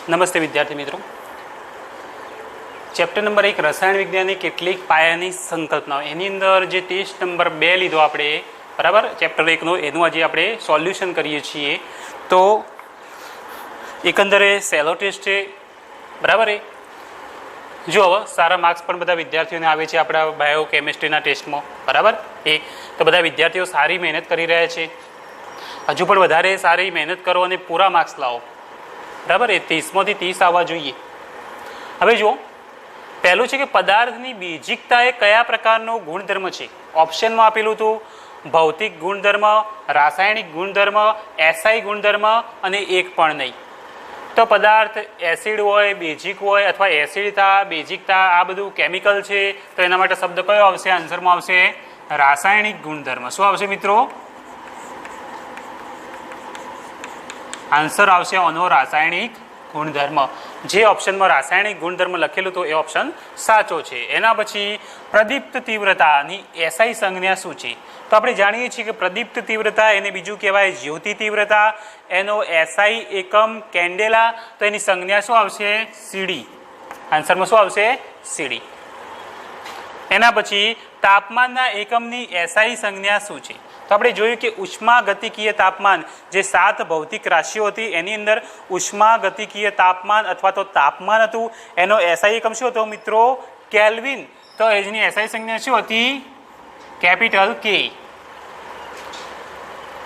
નમસ્તે વિદ્યાર્થી મિત્રો, ચેપ્ટર નંબર 1 રસાયણ વિજ્ઞાનની કેટલીક પાયાની સંકલ્પનાઓ, એની અંદર જે ટેસ્ટ નંબર 2 લીધો આપણે, બરાબર, ચેપ્ટર 1નો, એનું આજે આપણે સોલ્યુશન કરીએ છીએ. તો એકંદરે સહેલો ટેસ્ટ છે, બરાબર. જો હવે સારા માર્ક્સ પણ બધા વિદ્યાર્થીઓને આવે છે આપણા બાયો કેમિસ્ટ્રીના ટેસ્ટમાં, બરાબર. તો બધા વિદ્યાર્થીઓ સારી મહેનત કરી રહ્યા છે. હજુ પણ વધારે સારી મહેનત કરો અને પૂરા માર્ક્સ લાવો, બરાબર. 30માંથી 30 આવવા જોઈએ. હવે જુઓ, પહેલું છે કે પદાર્થની બેઝિકતા એ કયા પ્રકારનો ગુણધર્મ છે. ઓપ્શનમાં આપેલું હતું ભૌતિક ગુણધર્મ, રાસાયણિક ગુણધર્મ, એસઆઈ ગુણધર્મ અને એક પણ નહીં. તો પદાર્થ એસિડ હોય, બેઝિક હોય અથવા એસિડતા, બેઝિકતા, આ બધું કેમિકલ છે. તો એના માટે શબ્દ કયો આવશે? આન્સરમાં આવશે રાસાયણિક ગુણધર્મ. શું આવશે મિત્રો? આન્સર આવશે આનો રાસાયણિક ગુણધર્મ. જે ઓપ્શનમાં રાસાયણિક ગુણધર્મ લખેલું તો એ ઓપ્શન સાચો છે. એના પછી પ્રદીપ્ત તીવ્રતાની એસઆઈ સંજ્ઞા શું છે? તો આપણે જાણીએ છીએ કે પ્રદીપ્ત તીવ્રતા એને બીજું કહેવાય જ્યોતિ તીવ્રતા. એનો એસઆઈ એકમ કેન્ડેલા. તો એની સંજ્ઞા શું આવશે? સીડી. આન્સરમાં શું આવશે? સીડી. એના પછી તાપમાનના એકમની એસઆઈ સંજ્ઞા શું છે? તો આપણે જોયું કે ઉષ્માગતિકીય તાપમાન, જે 7 ભૌતિક રાશિઓ હતી એની અંદર ઉષ્માગતિકીય તાપમાન અથવા તો તાપમાન હતું. એનો એસઆઈ એકમ શું હતો મિત્રો? કેલ્વિન. તો એની એસઆઈ સંજ્ઞા શું હતી? કેપિટલ કે.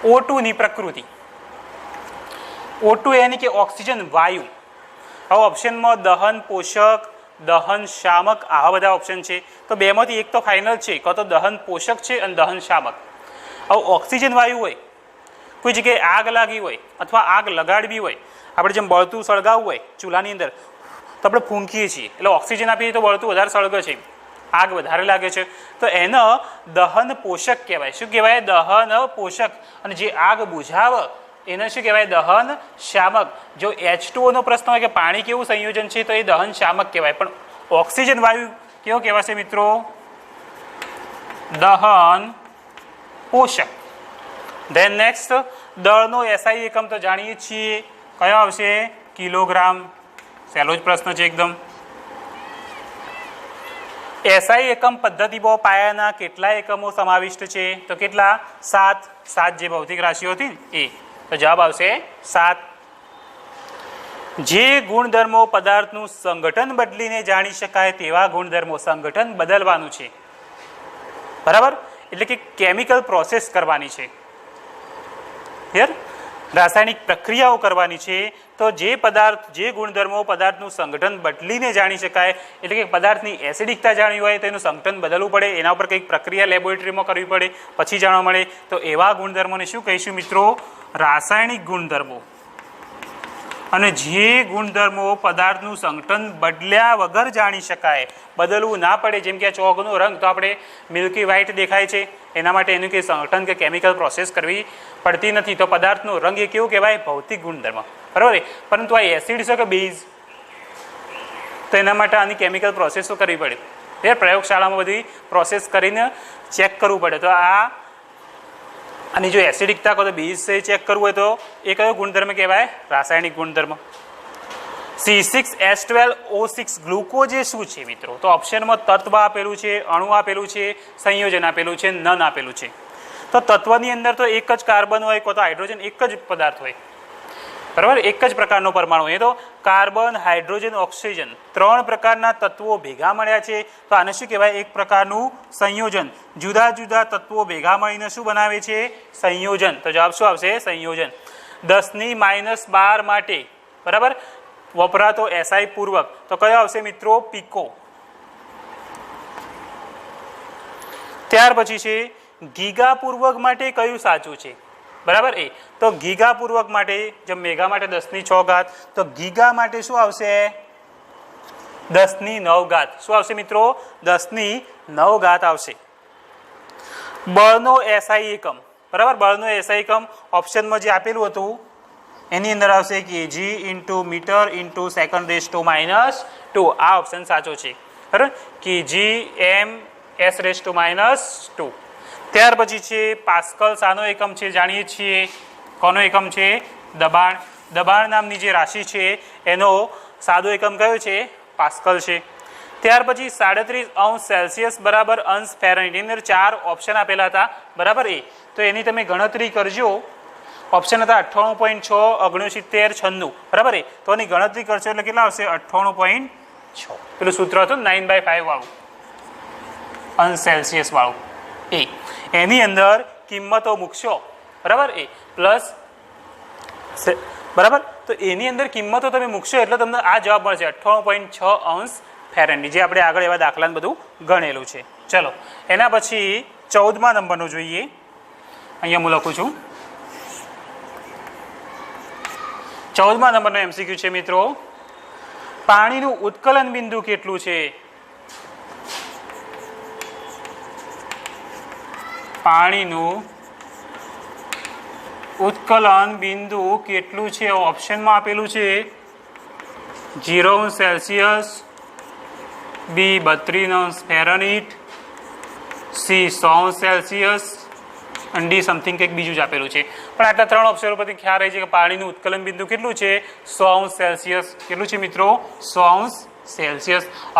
O2 ની પ્રકૃતિ. O2 એની કે ઓક્સિજન વાયુ. હવે ઓપ્શનમાં દહન પોષક, દહન શામક, આવા બધા ઓપ્શન છે. તો બેમાંથી એક તો ફાઇનલ છે, કાં તો દહન પોષક છે અને દહન શામક. હવે ઓક્સિજન વાયુ હોય, કોઈ જગ્યાએ આગ લાગી હોય અથવા આગ લગાડવી હોય, આપણે જેમ બળતું સળગાવવું હોય ચૂલાની અંદર, તો આપણે ફૂંકીએ છીએ એટલે ઓક્સિજન આપીએ તો બળતું વધારે સળગે છે, આગ વધારે લાગે છે. તો એને દહન પોષક કહેવાય. શું કહેવાય? દહન પોષક. અને જે આગ બુઝાવે એને શું કહેવાય? દહન શામક. જો H2O નો પ્રશ્ન હોય કે પાણી કેવું સંયોજન છે, તો એ દહન શામક કહેવાય. પણ ઓક્સિજન વાયુ કેવો કહેવાશે મિત્રો? દહન પોષક. ધેન નેક્સ્ટ, દળનો એસઆઈ એકમ તો જાણીએ છીએ, કયો આવશે? કિલોગ્રામ. સહેલો જ પ્રશ્ન છે એકદમ. એસઆઈ એકમ પદ્ધતિમાં પાયાના કેટલા એકમો સમાવિષ્ટ છે? તો કેટલા? 7 જે ભૌતિક રાશિઓ હતી એ. તો જવાબ આવશે 7. જે ગુણધર્મો પદાર્થનું સંગઠન બદલીને જાણી શકાય તેવા ગુણધર્મો. સંગઠન બદલવાનું છે, બરાબર, એટલે કે કેમિકલ પ્રોસેસ કરવાની છે, ક્લિયર? રાસાયણિક પ્રક્રિયાઓ કરવાની છે. તો જે પદાર્થ, જે ગુણધર્મો પદાર્થનું સંગઠન બદલીને જાણી શકાય, એટલે કે પદાર્થની એસિડિકતા જાણવી હોય તો એનું સંગઠન બદલવું પડે, એના ઉપર કંઈક પ્રક્રિયા લેબોરેટરીમાં કરવી પડે, પછી જાણવા મળે. તો એવા ગુણધર્મોને શું કહીશું મિત્રો? રાસાયણિક ગુણધર્મો. અને જે ગુણધર્મો પદાર્થનું સંગઠન બદલ્યા વગર જાણી શકાય, બદલવું ના પડે, જેમ કે આ ચોકનો રંગ તો આપણે મિલ્કી વ્હાઇટ દેખાય છે, એના માટે એનું કે સંગઠન કે કેમિકલ પ્રોસેસ કરવી પડતી નથી. તો પદાર્થનો રંગ એ કેવું કહેવાય? ભૌતિક ગુણધર્મ, બરાબર. પરંતુ આ એસિડ છે કે બેઝ, તો એના માટે આની કેમિકલ પ્રોસેસો કરવી પડે. એ પ્રયોગશાળામાં બધી પ્રોસેસ કરીને ચેક કરવું પડે. તો આની જો એસિડિકતા કહો તો બેઝ ચેક કરવું હોય તો એ કયો ગુણધર્મ કહેવાય? રાસાયણિક ગુણધર્મ. C6H12O6 ગ્લુકોઝ એ શું છે મિત્રો? તો ઓપ્શનમાં તત્વ આપેલું છે, અણુ આપેલું છે, સંયોજન આપેલું છે, નન આપેલું છે. તો તત્વની અંદર તો એક જ કાર્બન હોય, કાં તો હાઇડ્રોજન, એક જ પદાર્થ હોય, બરાબર, એક જ પ્રકારનો પરમાણુ. એ તો કાર્બન, હાઇડ્રોજન, ઓક્સિજન, 3 પ્રકારના તત્વો ભેગા મળ્યા છે. તો આને શું કહેવાય? એક પ્રકારનું સંયોજન. જુદા જુદા તત્વો ભેગા મળીને શું બનાવે છે? સંયોજન. તો જવાબ શું આવશે? સંયોજન. 10⁻12 માટે, બરાબર, વપરાતો એસઆઈ પૂર્વક તો કયો આવશે મિત્રો? પીકો. ત્યાર પછી છે ગીગા પૂર્વક માટે કયું સાચું છે? બરાબર. તો ગીગા પૂર્વક માટે, જેમ મેગા માટે 10⁶, તો ગીગા માટે શું આવશે? 10⁹. શું આવશે મિત્રો? 10⁹ આવશે. બળનો એસઆઈ એકમ, બરાબર, બળનો એસઆઈ એકમ ઓપ્શનમાં જે આપેલું હતું એની અંદર આવશે કેજી ઇન્ટુ મીટર ઇન્ટુ સેકન્ડ⁻². આ ઓપ્શન સાચો છે, બરાબર. kgm/(s)−2. ત્યાર પછી છે પાસ્કલ. શાનો એકમ છે? જાણીએ છીએ. કોનો એકમ છે? દબાણ. દબાણ નામની જે રાશિ છે એનો સાદો એકમ કયો છે? પાસ્કલ છે. ત્યાર પછી 37°C બરાબર અંશ ફેરનહીટ. એની અંદર 4 ઓપ્શન આપેલા હતા, બરાબર. એ તો એની તમે ગણતરી કરજો. ઓપ્શન હતા 98.6, 69, 96, બરાબર. એ તો એની ગણતરી કરશો એટલે કેટલા આવશે? 98.6. પેલું સૂત્ર હતું 9/5 વાળું, અંશ સેલ્સિયસ વાળું. એની અંદર કિંમતો મૂકશો, બરાબર. એ પ્લસ, બરાબર. તો એની અંદર કિંમતો તમે મૂકશો એટલે તમને આ જવાબ મળશે 98.6 અંશ ફેરનહીટ, જે આપણે આગળ એવા દાખલાને બધું ગણેલું છે. ચલો એના પછી 14મા નંબરનું જોઈએ. અહીંયા હું લખું છું 14મા નંબરનો MCQ છે મિત્રો. પાણીનું ઉત્કલન બિંદુ કેટલું છે? પાણીનું ઉત્કલન બિંદુ કેટલું છે? ઓપ્શનમાં આપેલું છે 0°C, B 32°F, C 100°C અને D સમથિંગ કંઈક બીજું જ આપેલું છે. પણ આટલા 3 ઓપ્શનો પરથી ખ્યાલ રહે છે કે પાણીનું ઉત્કલન બિંદુ કેટલું છે? 100°C. કેટલું છે મિત્રો? 100°C.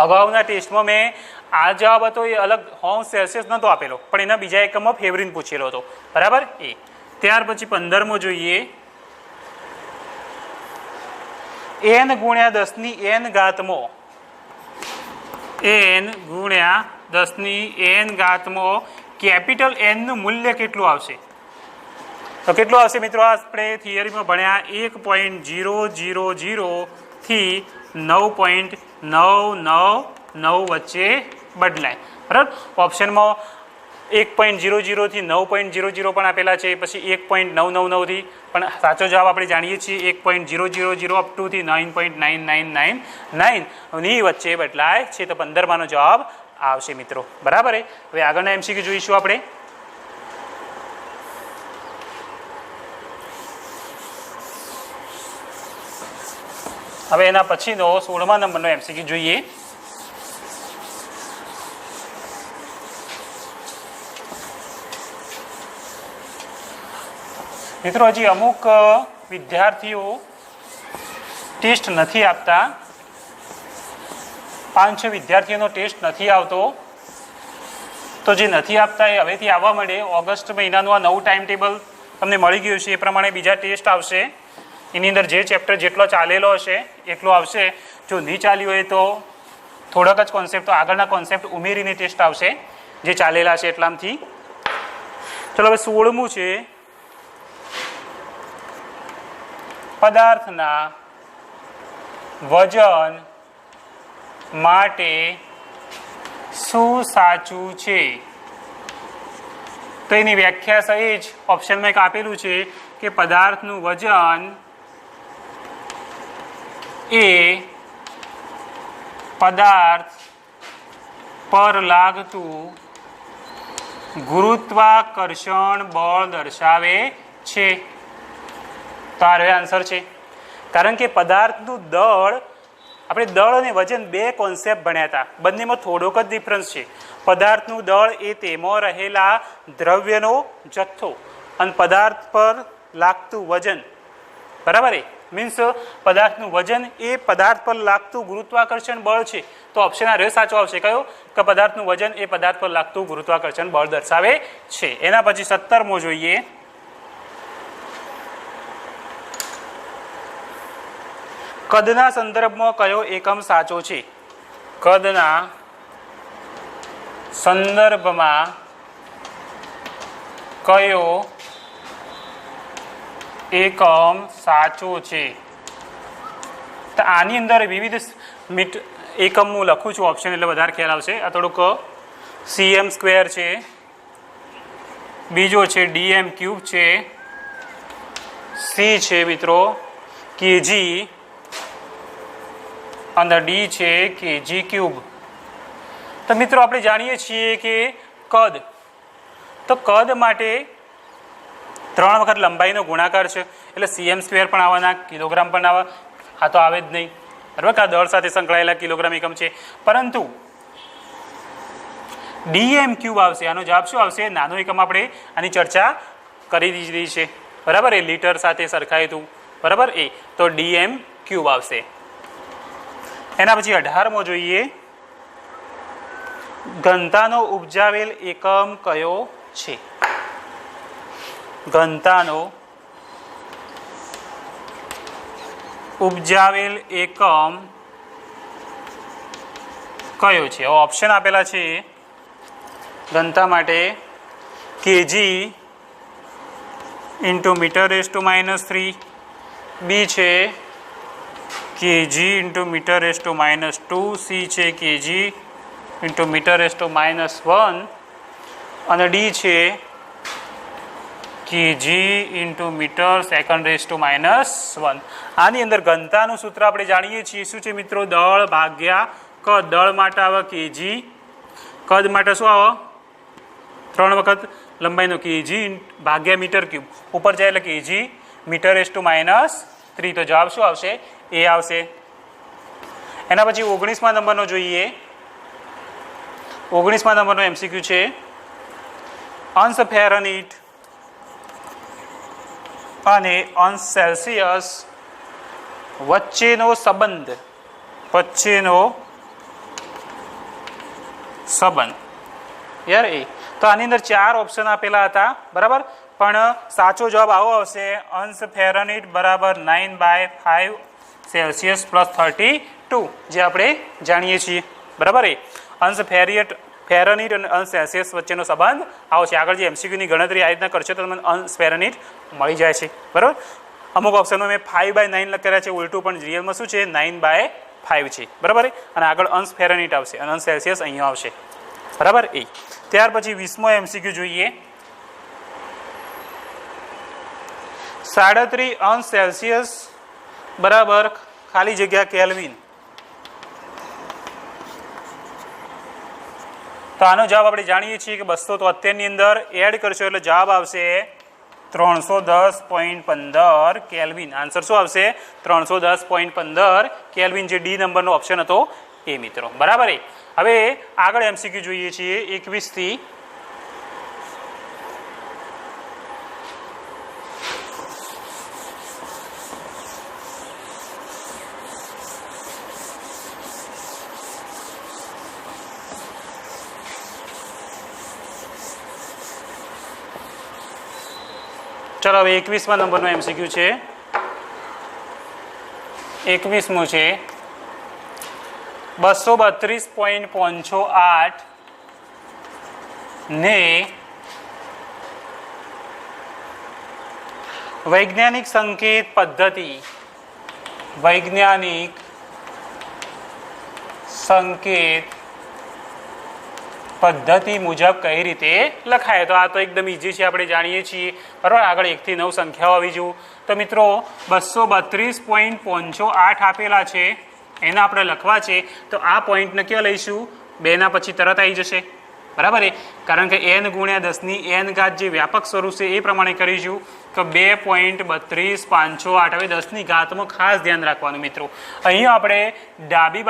અગાઉના ટેસ્ટમાં મેં આ જવાબ હતો એ અલગ 100°C નહોતો આપેલો, પણ એના બીજા એકમમાં ફેવરીને પૂછેલો હતો, બરાબર. એ ત્યાર પછી 15મો જોઈએ. n ગુણ્યા 10 ની n ઘાતમાં, n ગુણ્યા 10 ની n ઘાતમાં કેપિટલ N નું મૂલ્ય કેટલું આવશે? તો કેટલું આવશે મિત્રો? આપણે થિયરીમાં ભણ્યા 1.000 થી 9.999 વચ્ચે બદલાય, બરાબર. ઓપ્શનમાં 1.00 થી 9.00 પણ આપેલા છે, પછી 1.999 થી, પણ સાચો જવાબ આપણે જાણીએ છીએ 1.000 અપ ટુ થી 9.9999 ની વચ્ચે બદલાય છે. તો 15માનો જવાબ આવશે મિત્રો, બરાબર. હવે આગળના MCQ જોઈશું આપણે. હવે એના પછીનો 16મા નંબરનો MCQ જોઈએ. મિત્રો હજી અમુક વિદ્યાર્થીઓ ટેસ્ટ નથી આપતા. 5-6 વિદ્યાર્થીઓનો ટેસ્ટ નથી આવતો. તો જે નથી આપતા એ હવેથી આવવા માંડે. ઓગસ્ટ મહિનાનું આ નવું ટાઈમ ટેબલ તમને મળી ગયું છે, એ પ્રમાણે બીજા ટેસ્ટ આવશે. એની અંદર જે ચેપ્ટર જેટલો ચાલેલો હશે એટલો આવશે. જો નહીં ચાલ્યું હોય તો થોડાક જ કોન્સેપ્ટ, તો આગળના કોન્સેપ્ટ ઉમેરીને ટેસ્ટ આવશે જે ચાલેલા છે એટલામાંથી. ચલો હવે 16મું છે. પદાર્થના વજન માટે શું સાચું છે? તો એની વ્યાખ્યા સહેજ ઓપ્શનમાં એક આપેલું છે કે પદાર્થનું વજન એ પદાર્થ પર લાગતું ગુરુત્વાકર્ષણ બળ દર્શાવે છે. તો આ રહ્યો આન્સર છે. કારણ કે પદાર્થનું દળ, આપણે દળ અને વજન બે કોન્સેપ્ટ ભણ્યા હતા, બંનેમાં થોડોક જ ડિફરન્સ છે. પદાર્થનું દળ એ તેમાં રહેલા દ્રવ્યનો જથ્થો અને પદાર્થ પર લાગતું વજન, બરાબર. એ મીન્સ પદાર્થનું વજન એ પદાર્થ પર લાગતું ગુરુત્વાકર્ષણ બળ છે. તો ઓપ્શન આ રહ્યો સાચો આવશે. કયો? કે પદાર્થનું વજન એ પદાર્થ પર લાગતું ગુરુત્વાકર્ષણ બળ દર્શાવે છે. એના પછી 17મો જોઈએ. કદના સંદર્ભમાં કયો એકમ સાચો છે? કદના સંદર્ભમાં કયો એકમ સાચો છે? તો આની અંદર વિવિધ એકમ હું લખું છું ઓપ્શન એટલે વધારે ખ્યાલ આવશે. આ થોડુંક cm² છે, બીજો છે dm³ છે, c છે મિત્રો kg, અને d છે kg³. તો મિત્રો આપણે જાણીએ છીએ કે કદ, તો કદ માટે 3 વખત લંબાઈનો ગુણાકાર છે એટલે cm² પણ આવવાના, કિલોગ્રામ પણ આવવા. આ તો આવે જ નહીં, બરાબર. કે આ દળ સાથે સંકળાયેલા કિલોગ્રામ એકમ છે. પરંતુ dm³ આવશે. આનો જવાબ શું આવશે? નાનો એકમ આપણે આની ચર્ચા કરી દીધી છે, બરાબર. એ લીટર સાથે સરખાય હતું બરાબર એ તો dm ક્યુબ આવશે. એના પછી 18મો જોઈએ, ઘનતાનો ઉપજાવેલ એકમ કયો છે? ઘનતાનો ઉપજાવેલ એકમ કયો છે? ઓપ્શન આપેલા છે ઘનતા માટે KG into metre raise to -3, B છે KG into metre raise to -2, C છે KG into metre raise to -1 અને ડી છે KG into metre second raise to -1. આની અંદર ઘનતાનું સૂત્ર આપણે જાણીએ છીએ શું છે મિત્રો? દળ ભાગ્યા કદ. દળ માટે આવે કેજી, કદ માટે શું આવે? 3 વખત લંબાઈનો કેજી ભાગ્યા મીટર ક્યુબ, ઉપર જાય એટલે કેજી મીટર રેઝ ટુ -3. તો જવાબ શું આવશે? એ આવશે. એના પછી 19મા નંબરનો જોઈએ. 19મા નંબરનો એમસીક્યુ છે, અંશ ફેરનહીટ અને અંશ સેલ્સિયસ વચ્ચેનો સંબંધ યાર એ. તો આની અંદર 4 ઓપ્શન આપેલા હતા, બરાબર, પણ સાચો જવાબ આવો આવશે, અંશ ફેરનહીટ બરાબર 9/5 સેલ્સિયસ પ્લસ 32, જે આપણે જાણીએ છીએ, બરાબર એ. અંશ ફેરનહીટ અને અંશ સેલ્સિયસ વચ્ચેનો સંબંધ આવશે. આગળ જે એમસીક્યુની ગણતરી આ રીતના કરશે તો તમને અંશ ફેરનહીટ મળી જાય છે, બરાબર. અમુક ઓપ્શનમાં મેં 5/9 લખેલા છે ઉલટું, પણ રિયલમાં શું છે? 9/5 છે, બરાબર. અને આગળ અંશ ફેરનહીટ આવશે અને અંશ સેલ્સિયસ અહીંયા આવશે, બરાબર એ. ત્યાર પછી 20મો એમસીક્યુ જોઈએ, 37 અંશ સેલ્સિયસ બરાબર ખાલી જગ્યા કેલ્વિન. તો આનો જવાબ આપણે જાણીએ છીએ કે 273 ની અંદર એડ કરશો એટલે જવાબ આવશે 310.15 કેલ્વિન. આન્સર શું આવશે? 310.15 કેલ્વિન, જે ડી નંબરનો ઓપ્શન હતો એ મિત્રો, બરાબર એ. હવે આગળ એમસીક્યુ જોઈએ છીએ 21 થી. ચલો હવે 21મા નંબરનો એમસીક્યુ છે. 21મો છે, 232.58 ને વૈજ્ઞાનિક સંકેત પદ્ધતિ મુજબ કઈ રીતે લખાય? તો આ તો એકદમ ઈઝી છે, આપણે જાણીએ છીએ, બરાબર. આગળ 1 થી 9 સંખ્યાઓ આવી જવું. તો મિત્રો 232.58 આપેલા છે, એના આપણે લખવા છે. તો આ પોઈન્ટને ક્યાં લઈશું? 2 ના પછી તરત આવી જશે, બરાબર એ. કારણ કે n ગુણ્યા 10 ની n ઘાત જે વ્યાપક સ્વરૂપ છે એ પ્રમાણે કરીશું. તો 2.32508. હવે 10 ની ઘાતમાં ખાસ ધ્યાન રાખવાનું મિત્રો. અહીંયા આપણે ડાબી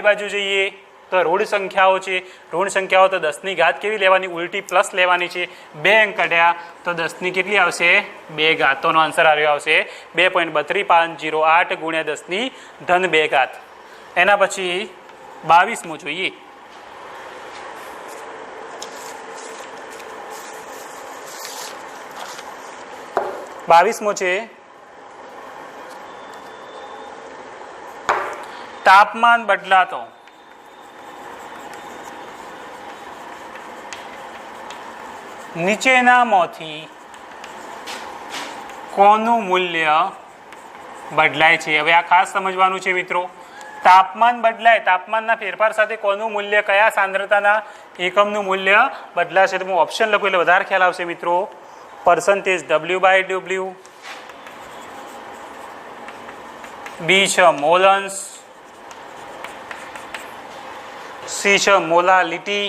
બાજુ જઈએ તો ઋણ સંખ્યાઓ છે. ઋણ સંખ્યાઓ તો 10 ની ઘાત કેવી લેવાની? ઉલટી પ્લસ લેવાની છે. 2 અંક કાઢ્યા તો 10 ની કેટલી આવશે? 2 ઘાત. તો આન્સર આવ્યો આવશે 2.32508 ગુણ્યા 10 ની ધન 2 ઘાત. એના પછી 22મો જોઈએ, 22મો છે, તાપમાન બદલાતો નીચેનામાંથી કોનું મૂલ્ય બદલાય છે? હવે આ ખાસ સમજવાનું છે મિત્રો. તાપમાન બદલાય, તાપમાનના ફેરફાર સાથે કોનું મૂલ્ય, કયા સાંદ્રતાના એકમનું મૂલ્ય બદલાશે? તો હું ઓપ્શન લખું એટલે વધારે ખ્યાલ આવશે મિત્રો. પરસન્ટેજ W/W, બી છે મોલન્સ, સી છે મોલાલિટી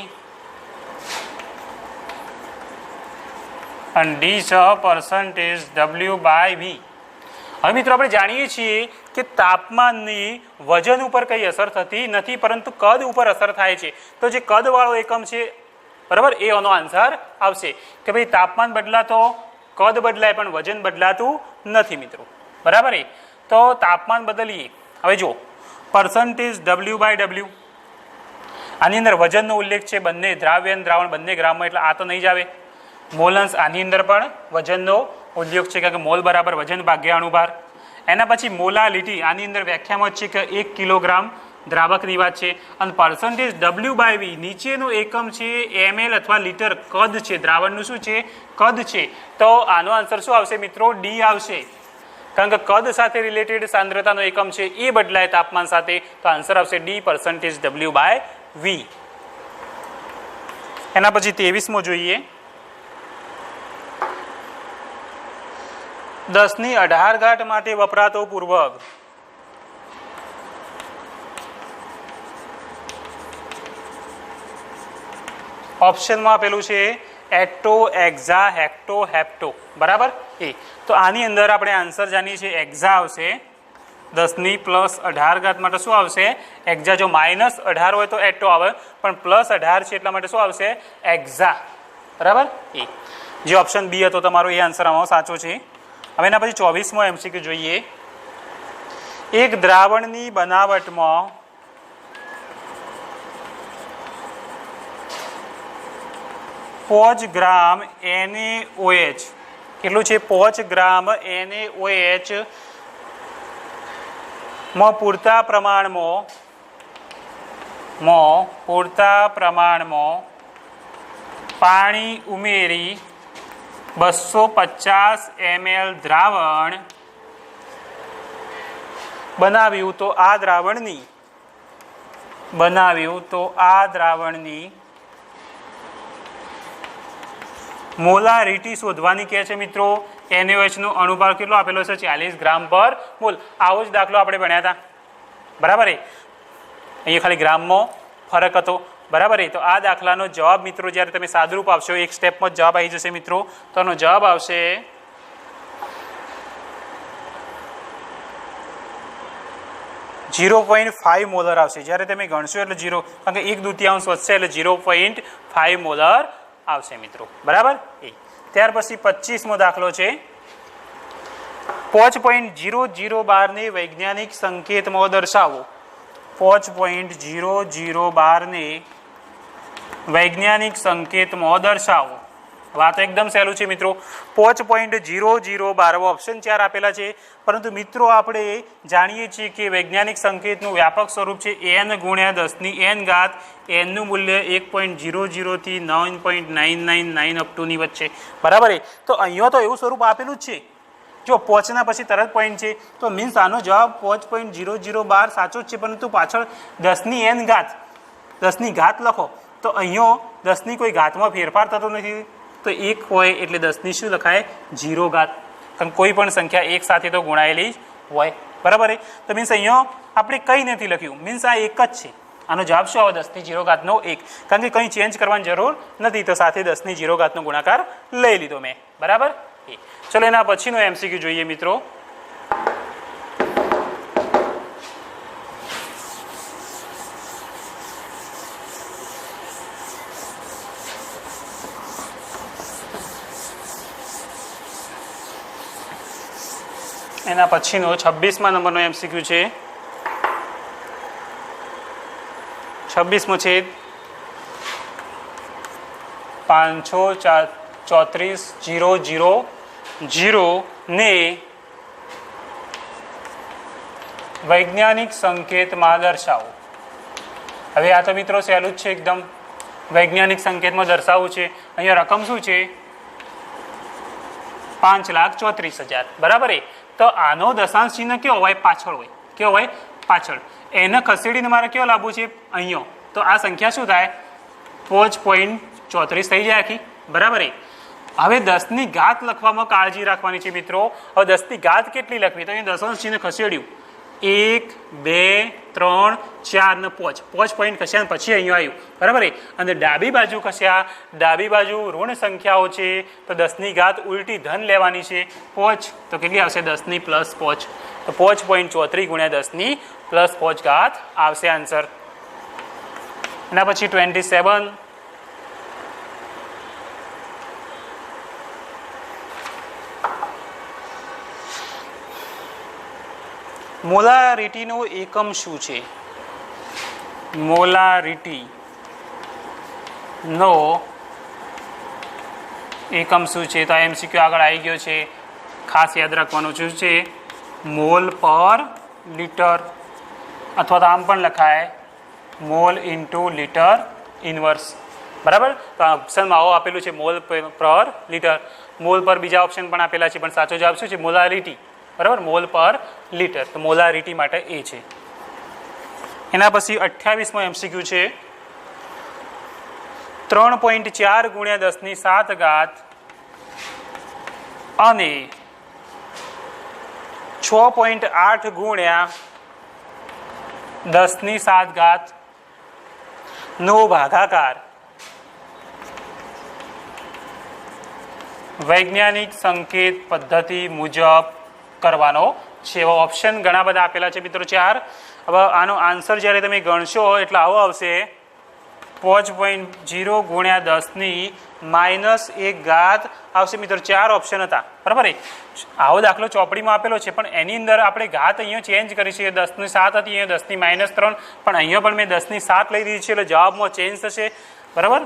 અને ડી છે પરસન્ટેજ W/V. હવે મિત્રો આપણે જાણીએ છીએ કે તાપમાનની વજન ઉપર કઈ અસર થતી નથી, પરંતુ કદ ઉપર અસર થાય છે. તો જે કદવાળો એકમ છે, બરાબર, એ આનો આન્સર આવશે કે ભાઈ તાપમાન બદલાતો કદ બદલાય પણ વજન બદલાતું નથી મિત્રો, બરાબર એ તો તાપમાન બદલીએ. હવે જો પર્સન્ટેજ W/W, આની અંદર વજનનો ઉલ્લેખ છે, બંને દ્રાવ્ય અને દ્રાવણ બંને ગ્રામમાં, એટલે આ તો નહીં જ આવે. મોલન્સ, આની અંદર પણ વજનનો ઉલ્લેખ છે, કારણ કે મોલ બરાબર વજન ભાગ્યા અણુભાર. એના પછી મોલાલિટી, આની અંદર વ્યાખ્યામાં છે કે 1 કિલોગ્રામ દ્રાવકની વાત છે. અને પર્સન્ટેજ W/V નીચેનો એકમ છે ml અથવા લીટર, કદ છે દ્રાવણનું, શું છે કદ છે. તો આનો આન્સર શું આવશે મિત્રો? ડી આવશે, કારણ કે કદ સાથે રિલેટેડ સાંદ્રતાનો એકમ છે એ બદલાય તાપમાન સાથે, તો આન્સર આવશે ડી, પર્સન્ટેજ W/V. એના પછી 23મો જોઈએ, 10⁸ માટે વપરાતો પૂર્વક. ઓપ્શનમાં આપેલું છે એક્ટો, એક્ઝા, હેક્ટો, હેપ્ટો, બરાબર એ. તો આની અંદર આપણે આન્સર જાણીએ છીએ એક્ઝા આવશે. 10⁻18 માટે શું આવશે? એક્ઝા. જો -18 હોય તો એક્ટો આવે, પણ +18 છે એટલા માટે શું આવશે? એક્ઝા, બરાબર એ. જે ઓપ્શન બી હતો તમારો એ આન્સર આમાં સાચો છે. હવે એના પછી 24મો MCQ જોઈએ, એક દ્રાવણની બનાવટમાં $5 ગ્રામ NaOH, કેટલું છે? 5 ગ્રામ NaOH માં પૂરતા પ્રમાણમાં પાણી ઉમેરી 250 ml દ્રાવણ બનાવ્યું, તો આ દ્રાવણની મોલારિટી શોધવાની કહે છે મિત્રો. NaOH નો અણુભાર કેટલો આપેલો છે? 40 ગ્રામ પર મોલ. આવો જ દાખલો આપણે ભણ્યા હતા, બરાબર એ. અહીંયા ખાલી ગ્રામમાં ફરક હતો, બરાબર એ. તો આ દાખલાનો જવાબ મિત્રો જ્યારે તમે સાદુરૂપ આપશો, એક સ્ટેપમાં જવાબ આવી જશે મિત્રો. તો આનો જવાબ આવશે 0.5 મોલર આવશે. જ્યારે તમે ગણશો એટલે 0, કારણ કે 1/2 વધશે એટલે 0.5 મોલર આવશે મિત્રો, બરાબર એ. ત્યાર પછી 25મો દાખલો છે, 5.0012 ને વૈજ્ઞાનિક સંકેતમાં દર્શાવો. 5.0012 ને વૈજ્ઞાનિક સંકેતમાં દર્શાવો. વાત એકદમ સહેલું છે મિત્રો. 5.0012 ઓપ્શન 4 આપેલા છે, પરંતુ મિત્રો આપણે જાણીએ છીએ કે વૈજ્ઞાનિક સંકેતનું વ્યાપક સ્વરૂપ છે n × 10⁻⁴. n નું મૂલ્ય 1.00 થી 9.999 અપ ટુની વચ્ચે, બરાબર એ. તો અહીંયા તો એવું સ્વરૂપ આપેલું જ છે. જો 5 ના પછી તરત પોઈન્ટ છે, તો મીન્સ આનો જવાબ 5.0012 સાચો જ છે, પરંતુ પાછળ 10ની ઘાત લખો, તો અહીંયા 10ની કોઈ ઘાતમાં ફેરફાર થતો નથી. તો 1 હોય એટલે 10ની શું લખાય? 0 ઘાત. કારણ કોઈ પણ સંખ્યા એક સાથે તો ગુણાયેલી જ હોય, બરાબર એ. તો મીન્સ અહીંયા આપણે કંઈ નથી લખ્યું, મીન્સ આ એક જ છે. આનો જવાબ શું આવે? 10⁻⁴ નો 1, કારણ કે કંઈ ચેન્જ કરવાની જરૂર નથી, તો સાથે 10⁻⁴ નો ગુણાકાર લઈ લીધો મેં, બરાબર એ. ચલો એના પછીનો MCQ જોઈએ મિત્રો. એના પછીનો 26મા નંબરનો MCQ છે. 26મો છે 534,000 ને વૈજ્ઞાનિક સંકેતમાં દર્શાવો. હવે આ તો મિત્રો સહેલું જ છે એકદમ. વૈજ્ઞાનિક સંકેતમાં દર્શાવવું છે. અહીંયા રકમ શું છે? 5,34,000, બરાબર એ. તો આનો દશાંશ ચિહ્ન કેવો હોય? પાછળ હોય. કેવો હોય? પાછળ. એને ખસેડીને મારે કેવો લાવવું છે? અહીંયા. તો આ સંખ્યા શું થાય? 5.34 થઈ જાય આખી, બરાબર એ. હવે 10ની ઘાત લખવામાં કાળજી રાખવાની છે મિત્રો. હવે 10ની ઘાત કેટલી લખવી? તો અહીંયા દશાંશ ચિહ્ન ખસેડ્યું, 1, 2, 3, 4 ને 5 પોઈન્ટ ખસ્યા પછી અહીંયા આવ્યું, બરાબર એ. અને ડાબી બાજુ ખસ્યા, ડાબી બાજુ ઋણ સંખ્યાઓ છે, તો 10ની ઘાત ઉલટી ધન લેવાની છે. 5 તો કેટલી આવશે? 10ની +5, તો 5.34 × 10ની +5 આવશે આન્સર. એના પછી 27, મોલારિટીનો એકમ શું છે? મોલારિટી નો એકમ શું છે? તો MCQ આગળ આવી ગયો છે, ખાસ યાદ રાખવાનું શું છે? મોલ પર લીટર, અથવા તો આમ પણ લખાય મોલ ઇન્ટુ લીટર ઇન્વર્સ. બરાબર, તો ઓપ્શનમાં આવો આપેલું છે મોલ પર લીટર. મોલ પર બીજા ઓપ્શન પણ આપેલા છે, પણ સાચો જવાબ શું છે? મોલારિટી. બરાબર, મોલ પર લીટર, તો મોલારિટી માટે એ છે. એના પછી 28મો MCQ છે 3.4 ગુણ્યા 10⁷ અને 6.8 ગુણ્યા 10⁷ નો ભાગાકાર વૈજ્ઞાનિક સંકેત પદ્ધતિ મુજબ કરવાનો છે. એવા ઓપ્શન ઘણા બધા આપેલા છે મિત્રો, 4. હવે આનો આન્સર જ્યારે તમે ગણશો એટલે આવો આવશે 5.0 ગુણ્યા 10⁻1 આવશે મિત્રો. 4 ઓપ્શન હતા. બરાબર, આવો દાખલો ચોપડીમાં આપેલો છે, પણ એની અંદર આપણે ઘાત અહીંયા ચેન્જ કરી છે. 10⁷ હતી, અહીંયા 10⁻3, પણ અહીંયા પણ મેં 10⁷ લઈ દીધી છે, એટલે જવાબમાં ચેન્જ થશે. બરાબર,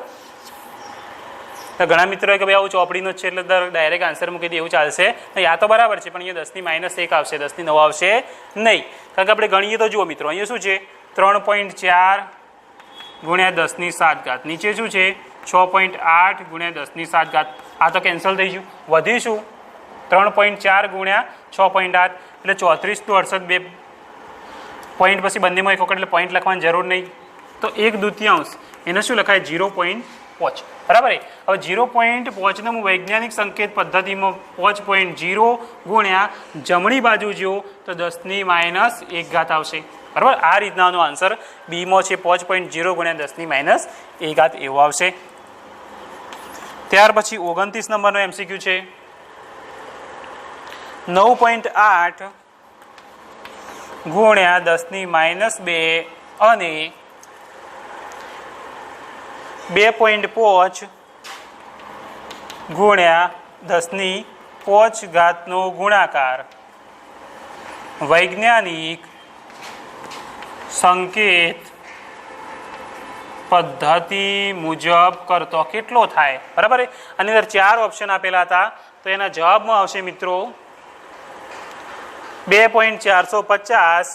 તો ઘણા મિત્રોએ કે ભાઈ આવું ચોપડીનો જ છે એટલે ડાયરેક્ટ આન્સર મૂકી દે એવું ચાલશે નહીં. આ તો બરાબર છે, પણ અહીંયા 10⁻1 આવશે, 10⁹ આવશે નહીં. કારણ કે આપણે ગણીએ તો જુઓ મિત્રો, અહીંયા શું છે 3.4 ગુણ્યા 10⁷. નીચે શું છે 6.8 ગુણ્યા 10⁷. આ તો કેન્સલ થઈ ગયું. વધીશું 3.4 ગુણ્યા 6.8 એટલે 34 2 પોઈન્ટ પછી બંનેમાં એક વખત એટલે પોઈન્ટ લખવાની જરૂર નહીં. તો 1/2 એને શું લખાય? 0.5. બરાબર, હવે 0.5 ને હું વૈજ્ઞાનિક સંકેત પદ્ધતિમાં 5.0 ગુણ્યા જમણી બાજુ જો તો 10⁻1 આવશે. બરાબર, આ રીતનાનો આન્સર બીમાં છે 5.0 ગુણ્યા 10⁻1 એવો આવશે. ત્યાર પછી 29 નંબરનો MCQ છે 9.8 ગુણ્યા 10⁻2 અને 2.5 ગુણ્યા 10⁵ નો ગુણાકાર વૈજ્ઞાનિક સંકેત પદ્ધતિ મુજબ કરતો કેટલો થાય? બરાબર, આની અંદર 4 ઓપ્શન આપેલા હતા, તો એના જવાબમાં આવશે મિત્રો 2.450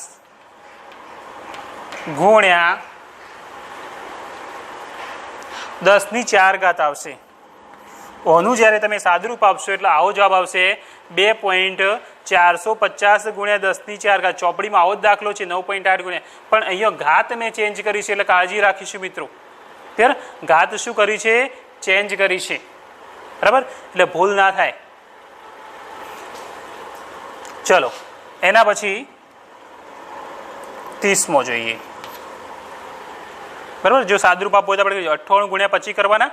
ગુણ્યા 10⁴ આવશે. ઓનું જ્યારે તમે સાદુરૂપ આપશો એટલે આવો જવાબ આવશે 2.450 ગુણ્યા 10⁴. ચોપડીમાં આવો જ દાખલો છે 9.8 ગુણ્યા, પણ અહીંયા ઘાત મેં ચેન્જ કરી છે એટલે કાળજી રાખીશું મિત્રો. ત્યારે ઘાત શું કરી છે? ચેન્જ કરી છે. બરાબર, એટલે ભૂલ ના થાય. ચલો એના પછી 30મો જોઈએ. બરાબર, જો સાદુરૂપ આપવું હોય તો આપણે 98 ગુણ્યા 25 કરવાના.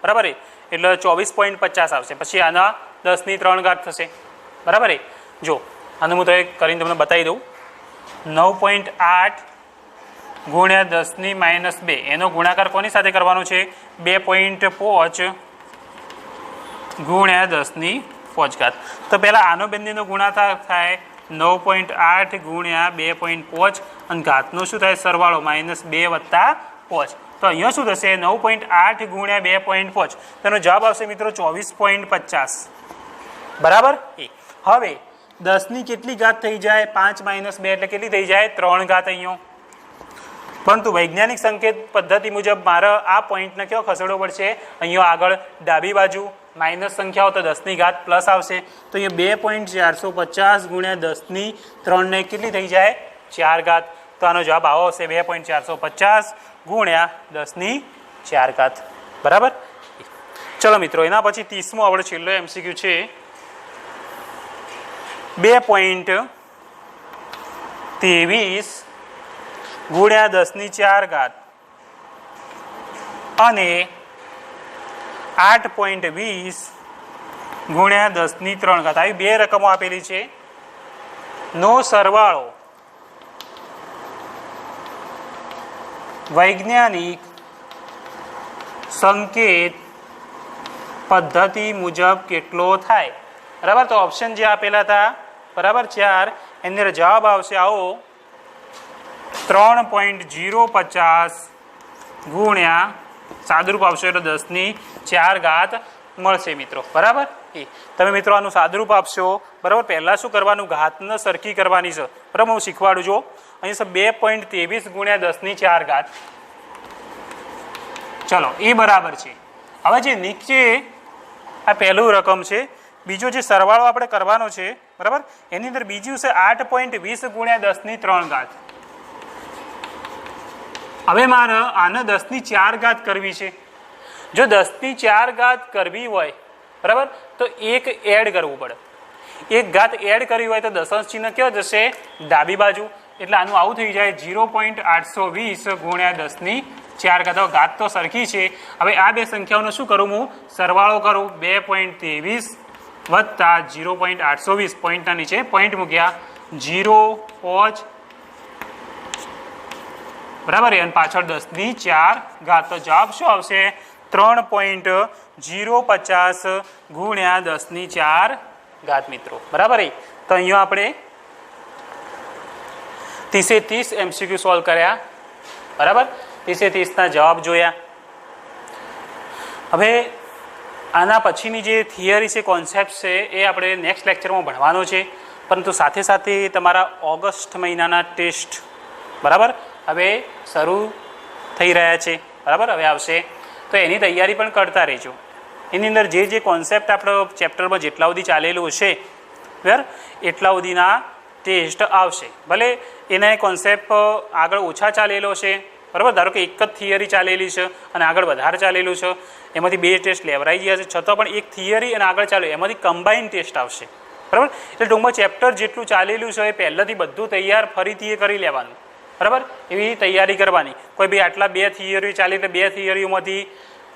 બરાબર, એટલે 24.50 આવશે. પછી આના 10⁻³ થશે. બરાબર, જો આનું હું તો એક કરીને તમને બતાવી દઉં. 9.8 ગુણ્યા 10⁻2 એનો ગુણાકાર કોની સાથે કરવાનો છે? 2.5 ગુણ્યા 10⁵. તો પહેલાં આનો બંનેનો ગુણાકાર થાય 9.8 ગુણ્યા 2.5 અને ઘાતનો શું થાય? સરવાળો -2 + 5. તો અહીંયા શું થશે? 9.8 ગુણ્યા 2.5. તેનો જવાબ આવશે મિત્રો 24.50. બરાબર, હવે 10ની કેટલી ઘાત થઈ જાય? 5 - 2 એટલે કેટલી થઈ જાય? 3 ઘાત અહીંયા. પરંતુ વૈજ્ઞાનિક સંકેત પદ્ધતિ મુજબ મારે આ પોઈન્ટને કેવો ખસેડવો પડશે? અહીંયા આગળ ડાબી બાજુ માઇનસ સંખ્યાઓ, તો 10ની ઘાત પ્લસ આવશે. તો અહીંયા 2.450 ગુણ્યા 10⁻³ ને કેટલી થઈ જાય? 4 ઘાત. તો આનો જવાબ આવો હશે 2.450 ગુણ્યા 10⁴. બરાબર, ચલો મિત્રો એના પછી 30મો આપણે છેલ્લો MCQ છે 2.23 ગુણ્યા 10⁴ અને 8.20 ગુણ્યા 10⁵. આવી બે રકમો આપેલી છે. નો સરવાળો વૈજ્ઞાનિક સંકેત પદ્ધતિ મુજબ કેટલો થાય? બરાબર, તો ઓપ્શન જે આપેલા હતા બરાબર 4, એની અંદર જવાબ આવશે આવો 3.050 ગુણ્યા સાદુરૂપ આવશે એટલે 10⁴ મળશે મિત્રો. બરાબર. તમે મિત્રો આનું સાદુરૂપ આપશો. બરાબર. પહેલાં શું કરવાનું, ઘાતને સરખી કરવાની છે. બરાબર, હું શીખવાડું છું. અહીં છે 2.23 ગુણ્યા 10⁴. ચલો એ બરાબર છે. હવે જે નીચે આ પહેલું રકમ છે, બીજો જે સરવાળો આપણે કરવાનો છે, બરાબર, એની અંદર બીજું છે 8.20 ગુણ્યા 10⁵. હવે મારે આને 10⁴ કરવી છે. જો 10⁴ કરવી હોય, બરાબર, તો એક એડ કરવું પડે. એક ઘાત એડ કરવી હોય તો દશાંશ ચિહ્ન કેવો જશે, ડાબી બાજુ. એટલે આનું આવું થઈ જાય 0.820 ગુણ્યા 10⁴. ઘાત તો સરખી છે. હવે આ બે સંખ્યાઓનો શું કરું, હું સરવાળો કરું. 2.23 વત્તા 0.820, પોઈન્ટના નીચે પોઈન્ટ મૂક્યા, 0.5, બરાબર, અને પાછળ 10⁴. તો જવાબ શું આવશે, 3.050 ગુણ્યા 10⁴. મિત્રો બરાબર. તો અહીંયા આપણે 30 MCQ સોલ્વ કર્યા. બરાબર, 30ના જવાબ જોયા. હવે આના પછીની જે થિયરી છે, કોન્સેપ્ટ છે, એ આપણે નેક્સ્ટ લેક્ચરમાં ભણવાનો છે. પરંતુ સાથે સાથે તમારા ઓગસ્ટ મહિનાના ટેસ્ટ, બરાબર, હવે શરૂ થઈ રહ્યા છે. બરાબર, હવે આવશે. તો એની તૈયારી પણ કરતા રહેજો. એની અંદર જે જે કોન્સેપ્ટ આપણો ચેપ્ટરમાં જેટલા સુધી ચાલેલું હશે, બરાબર, એટલા સુધીના ટેસ્ટ આવશે. ભલે એના કોન્સેપ્ટ આગળ ઓછા ચાલેલો છે, બરાબર, ધારો કે એક જ થિયરી ચાલેલી છે અને આગળ વધારે ચાલેલું છે, એમાંથી 2 ટેસ્ટ લેવરાઈ ગયા છે, છતાં પણ એક થિયરી અને આગળ ચાલે એમાંથી કમ્બાઇન ટેસ્ટ આવશે. બરાબર. એટલે ટૂંકમાં ચેપ્ટર જેટલું ચાલેલું છે એ પહેલાંથી બધું તૈયાર ફરીથી એ કરી લેવાનું. બરાબર, એવી તૈયારી કરવાની. કોઈ ભાઈ આટલા 2 થિયરી ચાલી એટલે 2 થિયરીઓમાંથી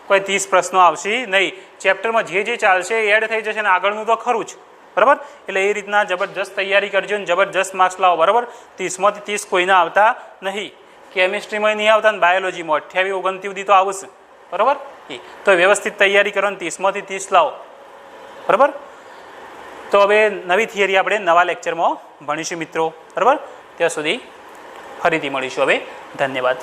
કોઈ 30 પ્રશ્નો આવશે નહીં. ચેપ્ટરમાં જે ચાલશે એ એડ થઈ જશે ને આગળનું તો ખરું જ. બરાબર, એટલે એ રીતના જબરજસ્ત તૈયારી કરજો ને જબરજસ્ત માર્ક્સ લાવો. બરાબર, 30માંથી 30 કોઈના આવતા નહીં. કેમિસ્ટ્રીમાં નહીં આવતા ને બાયોલોજીમાં 28 29 સુધી તો આવશે. બરાબર, તો વ્યવસ્થિત તૈયારી કરો ને 30માંથી 30 લાવો. બરાબર. તો હવે નવી થિયરી આપણે નવા લેક્ચરમાં ભણીશું મિત્રો. બરાબર, ત્યાં સુધી ફરીથી મળીશું. હવે ધન્યવાદ.